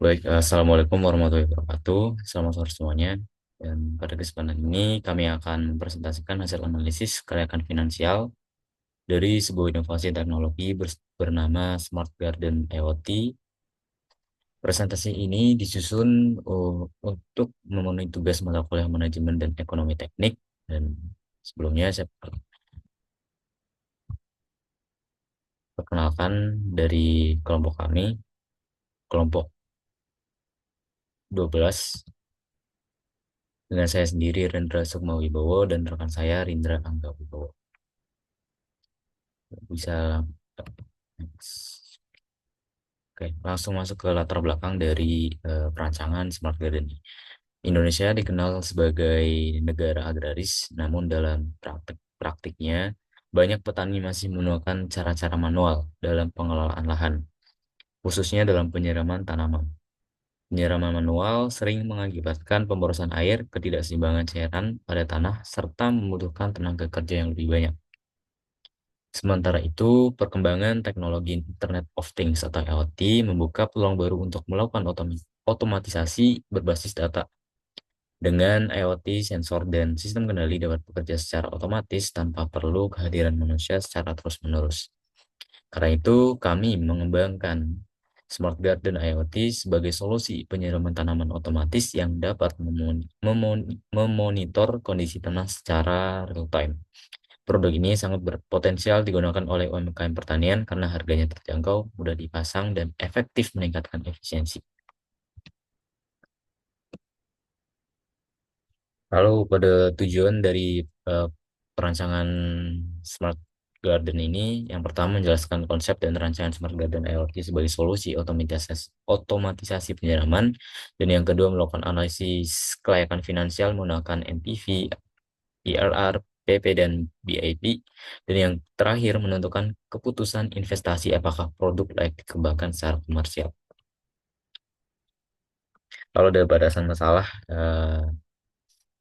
Baik, Assalamualaikum warahmatullahi wabarakatuh. Selamat sore semuanya. Dan pada kesempatan ini kami akan mempresentasikan hasil analisis kelayakan finansial dari sebuah inovasi teknologi bernama Smart Garden IoT. Presentasi ini disusun untuk memenuhi tugas mata kuliah manajemen dan ekonomi teknik. Dan sebelumnya saya perkenalkan dari kelompok kami, kelompok 12, dengan saya sendiri Rendra Sukma Wibowo dan rekan saya Rindra Angga Wibowo. Bisa. Oke, langsung masuk ke latar belakang dari perancangan Smart Garden ini. Indonesia dikenal sebagai negara agraris, namun dalam praktiknya banyak petani masih menggunakan cara-cara manual dalam pengelolaan lahan, khususnya dalam penyiraman tanaman. Penyiraman manual sering mengakibatkan pemborosan air, ketidakseimbangan cairan pada tanah, serta membutuhkan tenaga kerja yang lebih banyak. Sementara itu, perkembangan teknologi Internet of Things atau IoT membuka peluang baru untuk melakukan otomatisasi berbasis data. Dengan IoT, sensor dan sistem kendali dapat bekerja secara otomatis tanpa perlu kehadiran manusia secara terus-menerus. Karena itu, kami mengembangkan Smart Garden IoT sebagai solusi penyiraman tanaman otomatis yang dapat memonitor kondisi tanah secara real-time. Produk ini sangat berpotensial digunakan oleh UMKM pertanian karena harganya terjangkau, mudah dipasang, dan efektif meningkatkan efisiensi. Lalu pada tujuan dari eh, perancangan Smart Garden ini, yang pertama menjelaskan konsep dan rancangan Smart Garden IoT sebagai solusi otomatisasi penyiraman, dan yang kedua melakukan analisis kelayakan finansial menggunakan NPV, IRR, PP, dan BIP. Dan yang terakhir menentukan keputusan investasi apakah produk layak dikembangkan secara komersial. Kalau ada batasan masalah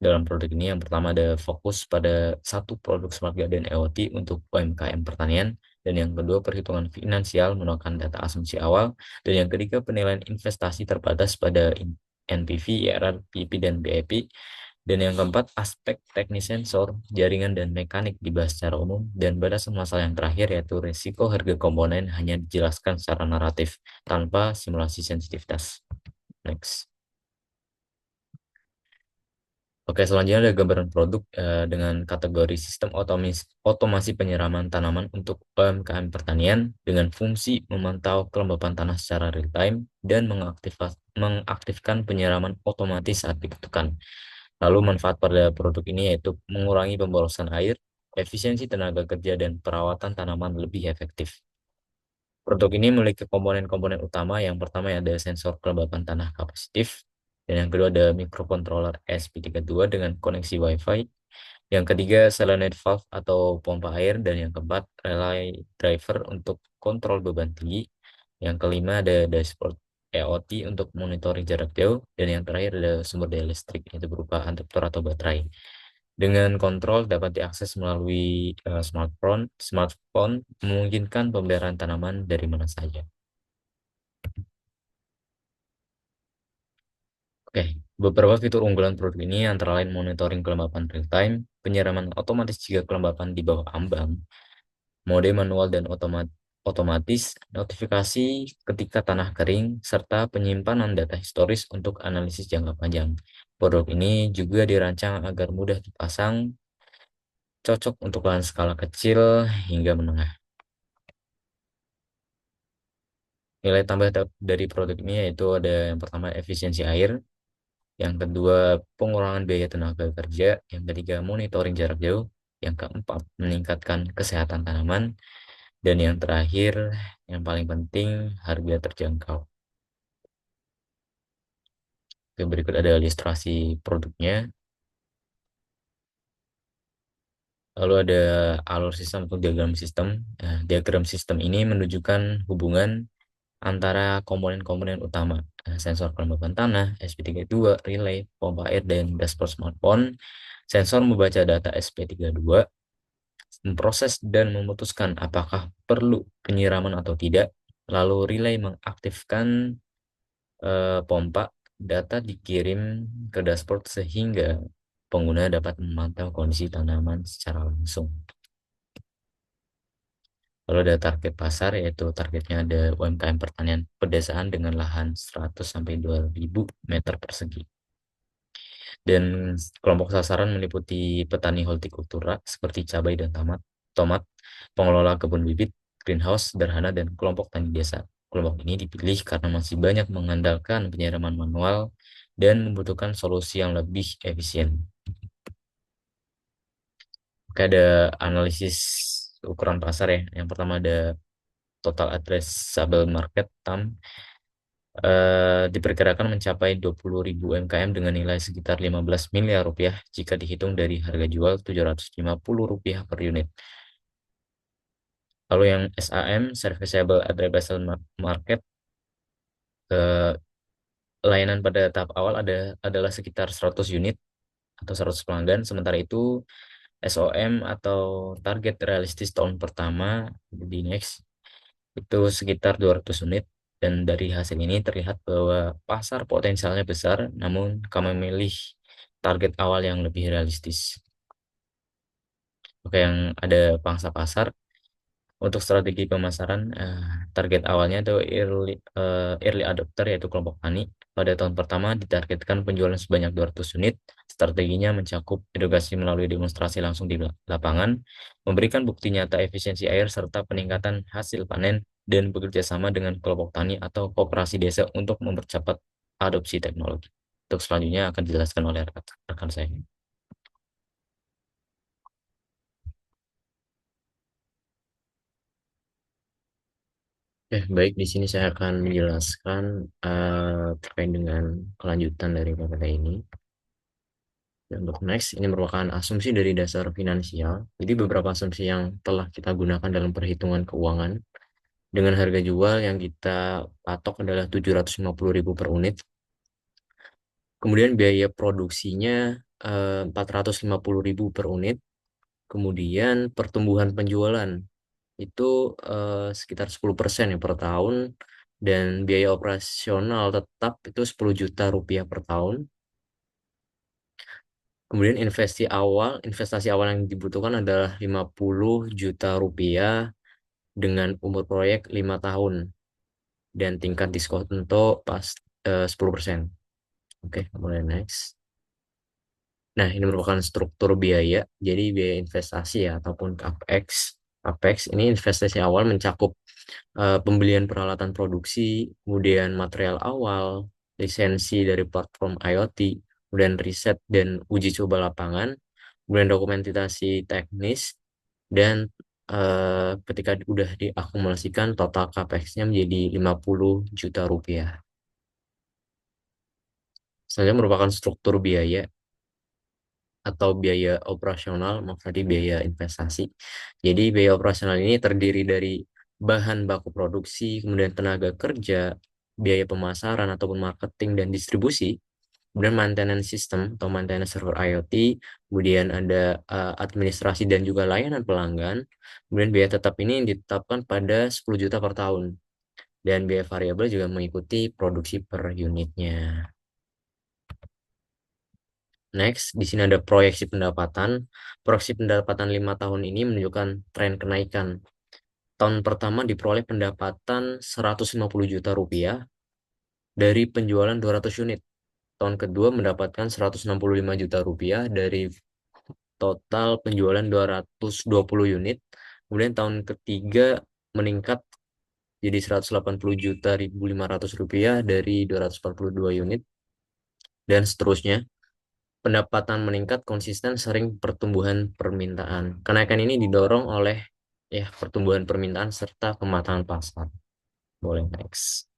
dalam produk ini, yang pertama ada fokus pada satu produk Smart Garden IoT untuk UMKM pertanian, dan yang kedua perhitungan finansial menggunakan data asumsi awal, dan yang ketiga penilaian investasi terbatas pada NPV, IRR, PP, dan BIP. Dan yang keempat, aspek teknis sensor, jaringan, dan mekanik dibahas secara umum. Dan batasan masalah yang terakhir yaitu risiko harga komponen hanya dijelaskan secara naratif tanpa simulasi sensitivitas. Next. Oke, selanjutnya ada gambaran produk dengan kategori sistem otomasi penyiraman tanaman untuk UMKM pertanian dengan fungsi memantau kelembapan tanah secara real time dan mengaktifkan penyiraman otomatis saat dibutuhkan. Lalu manfaat pada produk ini yaitu mengurangi pemborosan air, efisiensi tenaga kerja, dan perawatan tanaman lebih efektif. Produk ini memiliki komponen-komponen utama. Yang pertama ada sensor kelembapan tanah kapasitif, dan yang kedua ada microcontroller ESP32 dengan koneksi Wi-Fi. Yang ketiga solenoid valve atau pompa air, dan yang keempat relay driver untuk kontrol beban tinggi. Yang kelima ada dashboard EOT untuk monitoring jarak jauh, dan yang terakhir ada sumber daya listrik yaitu berupa adaptor atau baterai. Dengan kontrol dapat diakses melalui smartphone memungkinkan pemeliharaan tanaman dari mana saja. Oke, beberapa fitur unggulan produk ini antara lain monitoring kelembapan real time, penyiraman otomatis jika kelembapan di bawah ambang, mode manual dan otomatis, notifikasi ketika tanah kering, serta penyimpanan data historis untuk analisis jangka panjang. Produk ini juga dirancang agar mudah dipasang, cocok untuk lahan skala kecil hingga menengah. Nilai tambah dari produk ini yaitu ada yang pertama efisiensi air, yang kedua pengurangan biaya tenaga kerja, yang ketiga monitoring jarak jauh, yang keempat meningkatkan kesehatan tanaman, dan yang terakhir yang paling penting harga terjangkau. Oke, berikut ada ilustrasi produknya. Lalu ada alur sistem untuk diagram sistem. Nah, diagram sistem ini menunjukkan hubungan antara komponen-komponen utama, sensor kelembapan tanah, SP32, relay, pompa air, dan dashboard smartphone. Sensor membaca data SP32, memproses dan memutuskan apakah perlu penyiraman atau tidak. Lalu relay mengaktifkan pompa, data dikirim ke dashboard sehingga pengguna dapat memantau kondisi tanaman secara langsung. Lalu ada target pasar, yaitu targetnya ada UMKM pertanian pedesaan dengan lahan 100 sampai 2000 meter persegi. Dan kelompok sasaran meliputi petani hortikultura seperti cabai dan tomat, pengelola kebun bibit, greenhouse sederhana, dan kelompok tani desa. Kelompok ini dipilih karena masih banyak mengandalkan penyiraman manual dan membutuhkan solusi yang lebih efisien. Oke, ada analisis ukuran pasar ya. Yang pertama ada total addressable market TAM, diperkirakan mencapai 20.000 UMKM dengan nilai sekitar 15 miliar rupiah jika dihitung dari harga jual 750 rupiah per unit. Lalu yang SAM, Serviceable Addressable Market, eh, layanan pada tahap awal adalah sekitar 100 unit atau 100 pelanggan. Sementara itu SOM atau target realistis tahun pertama di next itu sekitar 200 unit. Dan dari hasil ini terlihat bahwa pasar potensialnya besar, namun kami memilih target awal yang lebih realistis. Oke, yang ada pangsa pasar. Untuk strategi pemasaran, target awalnya itu early adopter, yaitu kelompok tani. Pada tahun pertama ditargetkan penjualan sebanyak 200 unit. Strateginya mencakup edukasi melalui demonstrasi langsung di lapangan, memberikan bukti nyata efisiensi air, serta peningkatan hasil panen, dan bekerja sama dengan kelompok tani atau koperasi desa untuk mempercepat adopsi teknologi. Untuk selanjutnya akan dijelaskan oleh rekan saya. Baik, di sini saya akan menjelaskan terkait dengan kelanjutan dari PPT ini. Dan untuk next, ini merupakan asumsi dari dasar finansial. Jadi beberapa asumsi yang telah kita gunakan dalam perhitungan keuangan. Dengan harga jual yang kita patok adalah 750.000 per unit. Kemudian biaya produksinya 450.000 per unit. Kemudian pertumbuhan penjualan itu sekitar 10% ya per tahun, dan biaya operasional tetap itu 10 juta rupiah per tahun. Kemudian investasi awal yang dibutuhkan adalah 50 juta rupiah dengan umur proyek 5 tahun dan tingkat diskonto pas 10%. Oke, mulai next. Nah, ini merupakan struktur biaya. Jadi biaya investasi ya ataupun CAPEX. CAPEX ini investasi awal mencakup pembelian peralatan produksi, kemudian material awal, lisensi dari platform IoT, kemudian riset dan uji coba lapangan, kemudian dokumentasi teknis, dan ketika udah diakumulasikan total CAPEX-nya menjadi 50 juta rupiah. Selanjutnya merupakan struktur biaya atau biaya operasional, maaf tadi biaya investasi. Jadi biaya operasional ini terdiri dari bahan baku produksi, kemudian tenaga kerja, biaya pemasaran ataupun marketing dan distribusi, kemudian maintenance system atau maintenance server IoT, kemudian ada administrasi dan juga layanan pelanggan, kemudian biaya tetap ini ditetapkan pada 10 juta per tahun, dan biaya variabel juga mengikuti produksi per unitnya. Next, di sini ada proyeksi pendapatan. Proyeksi pendapatan 5 tahun ini menunjukkan tren kenaikan. Tahun pertama diperoleh pendapatan 150 juta rupiah dari penjualan 200 unit. Tahun kedua mendapatkan 165 juta rupiah dari total penjualan 220 unit. Kemudian tahun ketiga meningkat jadi 180 juta 1.500 rupiah dari 242 unit, dan seterusnya. Pendapatan meningkat konsisten sering pertumbuhan permintaan. Kenaikan ini didorong oleh ya pertumbuhan permintaan serta kematangan pasar. Boleh next.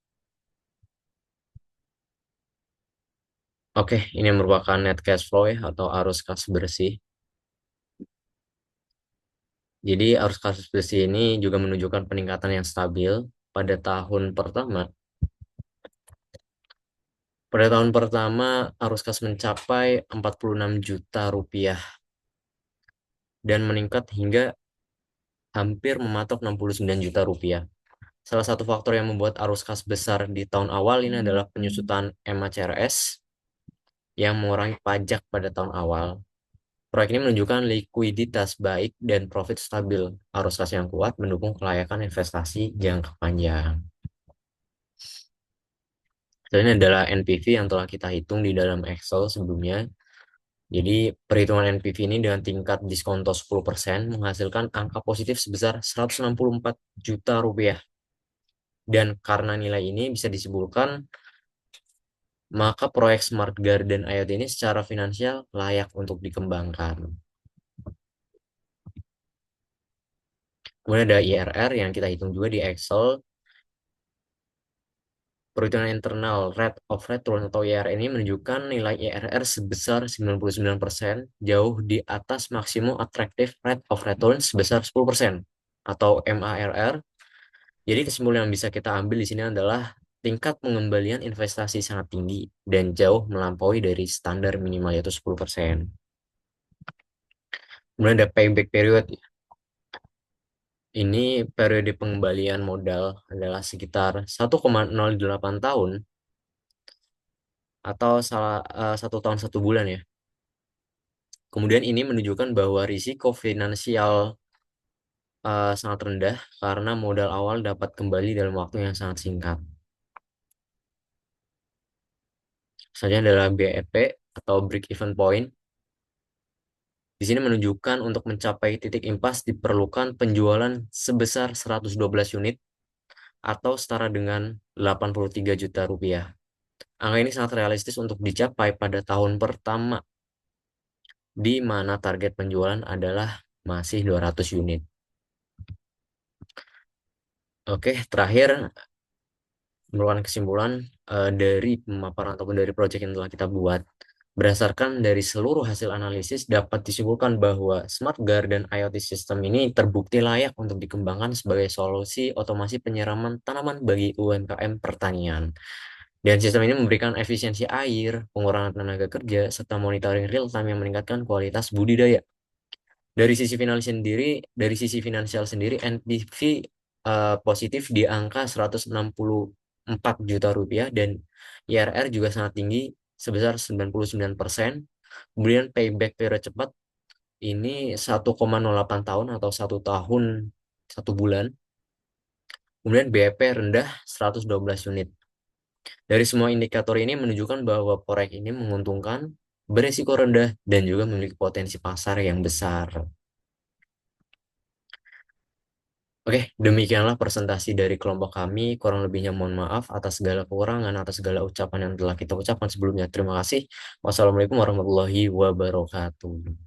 Oke, ini merupakan net cash flow ya atau arus kas bersih. Jadi arus kas bersih ini juga menunjukkan peningkatan yang stabil pada tahun pertama. Pada tahun pertama arus kas mencapai 46 juta rupiah dan meningkat hingga hampir mematok 69 juta rupiah. Salah satu faktor yang membuat arus kas besar di tahun awal ini adalah penyusutan MACRS yang mengurangi pajak pada tahun awal. Proyek ini menunjukkan likuiditas baik dan profit stabil. Arus kas yang kuat mendukung kelayakan investasi jangka panjang. Ini adalah NPV yang telah kita hitung di dalam Excel sebelumnya. Jadi perhitungan NPV ini dengan tingkat diskonto 10% menghasilkan angka positif sebesar 164 juta rupiah. Dan karena nilai ini bisa disimpulkan, maka proyek Smart Garden IoT ini secara finansial layak untuk dikembangkan. Kemudian ada IRR yang kita hitung juga di Excel. Perhitungan internal rate of return atau IRR ini menunjukkan nilai IRR sebesar 99%, jauh di atas maksimum attractive rate of return sebesar 10% atau MARR. Jadi kesimpulan yang bisa kita ambil di sini adalah tingkat pengembalian investasi sangat tinggi dan jauh melampaui dari standar minimal yaitu 10%. Kemudian ada payback period. Ini periode pengembalian modal adalah sekitar 1,08 tahun atau 1 tahun 1 bulan ya. Kemudian ini menunjukkan bahwa risiko finansial sangat rendah karena modal awal dapat kembali dalam waktu yang sangat singkat. Selanjutnya adalah BEP atau break even point. Di sini menunjukkan untuk mencapai titik impas diperlukan penjualan sebesar 112 unit atau setara dengan 83 juta rupiah. Angka ini sangat realistis untuk dicapai pada tahun pertama, di mana target penjualan adalah masih 200 unit. Oke, terakhir merupakan kesimpulan dari pemaparan ataupun dari proyek yang telah kita buat. Berdasarkan dari seluruh hasil analisis, dapat disimpulkan bahwa Smart Garden IoT System ini terbukti layak untuk dikembangkan sebagai solusi otomasi penyiraman tanaman bagi UMKM pertanian. Dan sistem ini memberikan efisiensi air, pengurangan tenaga kerja, serta monitoring real time yang meningkatkan kualitas budidaya. Dari sisi finansial sendiri, NPV positif di angka 164 juta rupiah dan IRR juga sangat tinggi sebesar 99%. Kemudian payback period cepat ini 1,08 tahun atau 1 tahun 1 bulan. Kemudian BEP rendah 112 unit. Dari semua indikator ini menunjukkan bahwa proyek ini menguntungkan, berisiko rendah, dan juga memiliki potensi pasar yang besar. Oke, demikianlah presentasi dari kelompok kami. Kurang lebihnya mohon maaf atas segala kekurangan, atas segala ucapan yang telah kita ucapkan sebelumnya. Terima kasih. Wassalamualaikum warahmatullahi wabarakatuh.